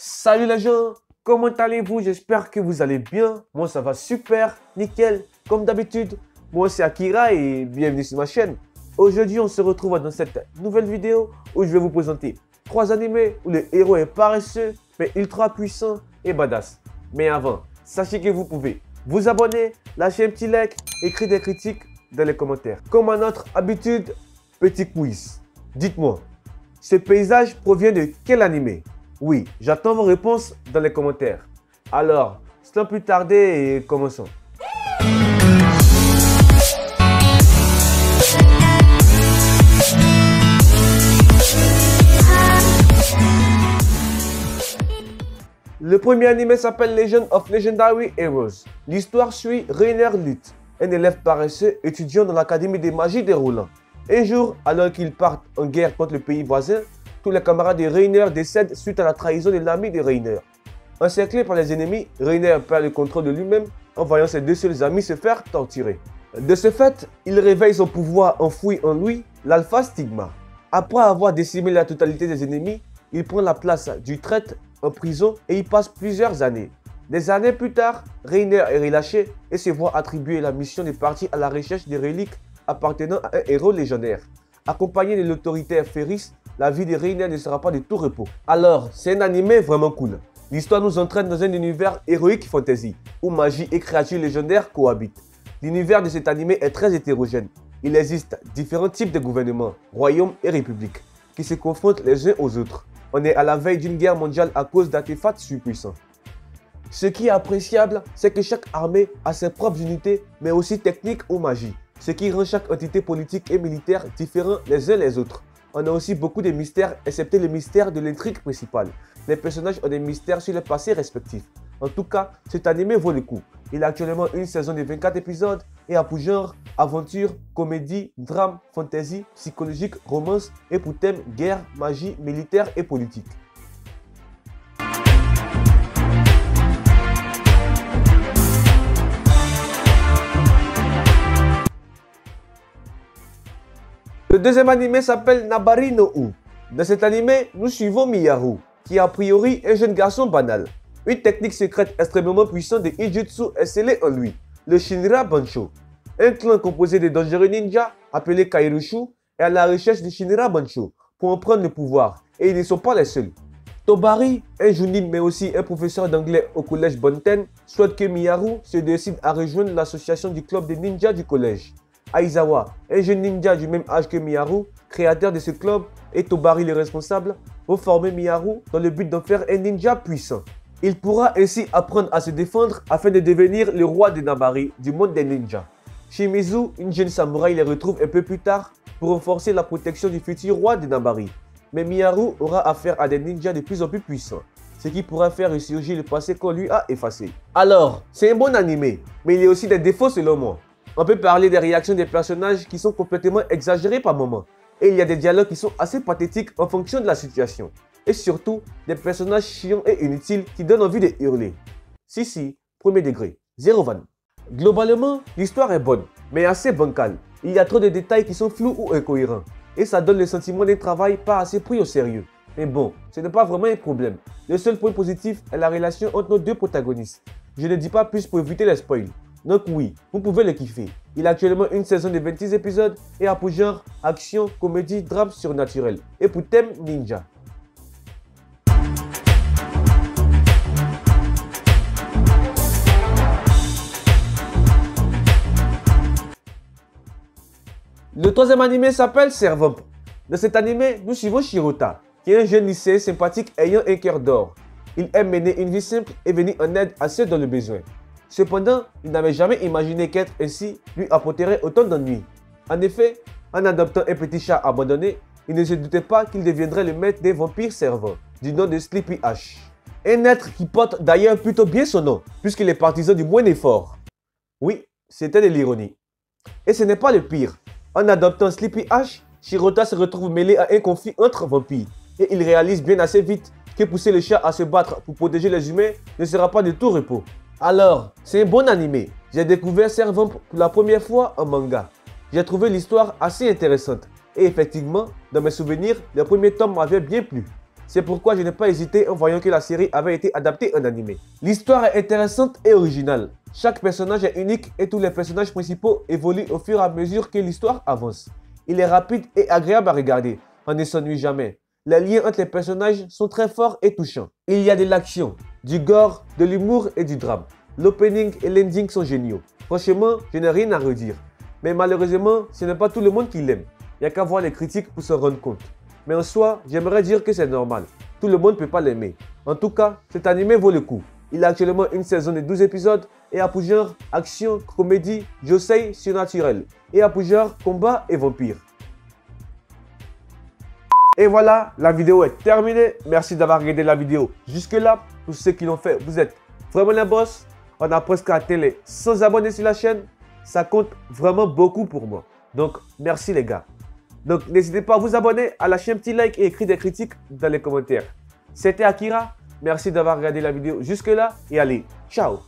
Salut les gens, comment allez-vous? J'espère que vous allez bien. Moi ça va super, nickel, comme d'habitude. Moi c'est Akira et bienvenue sur ma chaîne. Aujourd'hui on se retrouve dans cette nouvelle vidéo où je vais vous présenter 3 animés où le héros est paresseux mais ultra puissant et badass. Mais avant, sachez que vous pouvez vous abonner, lâcher un petit like, écrire des critiques dans les commentaires. Comme à notre habitude, petit quiz. Dites-moi, ce paysage provient de quel animé? Oui, j'attends vos réponses dans les commentaires. Alors, sans plus tarder, commençons. Le premier animé s'appelle Legend of Legendary Heroes. L'histoire suit Reiner Luth, un élève paresseux étudiant dans l'Académie des magies des Roland. Un jour, alors qu'ils partent en guerre contre le pays voisin, tous les camarades de Reiner décèdent suite à la trahison de l'ami de Reiner. Encerclé par les ennemis, Reiner perd le contrôle de lui-même en voyant ses deux seuls amis se faire torturer. De ce fait, il réveille son pouvoir enfoui en lui, l'Alpha Stigma. Après avoir décimé la totalité des ennemis, il prend la place du traître en prison et y passe plusieurs années. Des années plus tard, Reiner est relâché et se voit attribuer la mission de partir à la recherche des reliques appartenant à un héros légendaire. Accompagné de l'autoritaire Ferris, la vie de Reiner ne sera pas de tout repos. Alors, c'est un animé vraiment cool. L'histoire nous entraîne dans un univers héroïque fantasy, où magie et créatures légendaires cohabitent. L'univers de cet animé est très hétérogène. Il existe différents types de gouvernements, royaumes et républiques, qui se confrontent les uns aux autres. On est à la veille d'une guerre mondiale à cause d'artefacts surpuissants. Ce qui est appréciable, c'est que chaque armée a ses propres unités, mais aussi techniques ou magie, ce qui rend chaque entité politique et militaire différents les uns les autres. On a aussi beaucoup de mystères, excepté le mystère de l'intrigue principale. Les personnages ont des mystères sur leur passé respectif. En tout cas, cet animé vaut le coup. Il a actuellement une saison de 24 épisodes et a pour genre aventure, comédie, drame, fantasy, psychologique, romance et pour thème guerre, magie, militaire et politique. Le deuxième animé s'appelle Nabari no U. Dans cet animé, nous suivons Miyaru, qui est a priori un jeune garçon banal. Une technique secrète extrêmement puissante de Ijutsu est scellée en lui, le Shinra Bansho. Un clan composé de dangereux ninjas, appelé Kairushu, est à la recherche du Shinra Bansho pour en prendre le pouvoir, et ils ne sont pas les seuls. Tobari, un jounin mais aussi un professeur d'anglais au collège Bonten, souhaite que Miyaru se décide à rejoindre l'association du club des ninjas du collège. Aizawa, un jeune ninja du même âge que Miyaru, créateur de ce club, et Tobari le responsable, vont former Miyaru dans le but d'en faire un ninja puissant. Il pourra ainsi apprendre à se défendre afin de devenir le roi de Nabari du monde des ninjas. Shimizu, une jeune samouraï, les retrouve un peu plus tard pour renforcer la protection du futur roi de Nabari. Mais Miyaru aura affaire à des ninjas de plus en plus puissants, ce qui pourra faire ressurgir le passé qu'on lui a effacé. Alors, c'est un bon animé, mais il y a aussi des défauts selon moi. On peut parler des réactions des personnages qui sont complètement exagérées par moments. Et il y a des dialogues qui sont assez pathétiques en fonction de la situation. Et surtout, des personnages chiants et inutiles qui donnent envie de hurler. Si, premier degré, 0 van. Globalement, l'histoire est bonne, mais assez bancale. Il y a trop de détails qui sont flous ou incohérents. Et ça donne le sentiment d'un travail pas assez pris au sérieux. Mais bon, ce n'est pas vraiment un problème. Le seul point positif est la relation entre nos deux protagonistes. Je ne dis pas plus pour éviter les spoils. Donc oui, vous pouvez le kiffer. Il a actuellement une saison de 26 épisodes et a pour genre action, comédie, drame surnaturel. Et pour thème ninja. Le troisième animé s'appelle Servamp. Dans cet animé, nous suivons Shirota, qui est un jeune lycéen sympathique ayant un cœur d'or. Il aime mener une vie simple et venir en aide à ceux dans le besoin. Cependant, il n'avait jamais imaginé qu'être ainsi lui apporterait autant d'ennuis. En effet, en adoptant un petit chat abandonné, il ne se doutait pas qu'il deviendrait le maître des vampires servants, du nom de Sleepy H. Un être qui porte d'ailleurs plutôt bien son nom, puisqu'il est partisan du moins effort. Oui, c'était de l'ironie. Et ce n'est pas le pire. En adoptant Sleepy H, Shirota se retrouve mêlé à un conflit entre vampires. Et il réalise bien assez vite que pousser le chat à se battre pour protéger les humains ne sera pas de tout repos. Alors, c'est un bon animé. J'ai découvert Servamp pour la première fois en manga. J'ai trouvé l'histoire assez intéressante. Et effectivement, dans mes souvenirs, le premier tome m'avait bien plu. C'est pourquoi je n'ai pas hésité en voyant que la série avait été adaptée en animé. L'histoire est intéressante et originale. Chaque personnage est unique et tous les personnages principaux évoluent au fur et à mesure que l'histoire avance. Il est rapide et agréable à regarder, on ne s'ennuie jamais. Les liens entre les personnages sont très forts et touchants. Il y a de l'action, du gore, de l'humour et du drame. L'opening et l'ending sont géniaux. Franchement, je n'ai rien à redire. Mais malheureusement, ce n'est pas tout le monde qui l'aime. Il n'y a qu'à voir les critiques pour se rendre compte. Mais en soi, j'aimerais dire que c'est normal. Tout le monde ne peut pas l'aimer. En tout cas, cet animé vaut le coup. Il a actuellement une saison de 12 épisodes et a pour genre action, comédie, josei, surnaturel. Et a pour genre combat et vampire. Et voilà, la vidéo est terminée. Merci d'avoir regardé la vidéo jusque là. Pour ceux qui l'ont fait, vous êtes vraiment les boss. On a presque atteint les 100 abonnés sur la chaîne. Ça compte vraiment beaucoup pour moi. Donc, merci les gars. Donc, n'hésitez pas à vous abonner, à lâcher un petit like et écrire des critiques dans les commentaires. C'était Akira. Merci d'avoir regardé la vidéo jusque là. Et allez, ciao.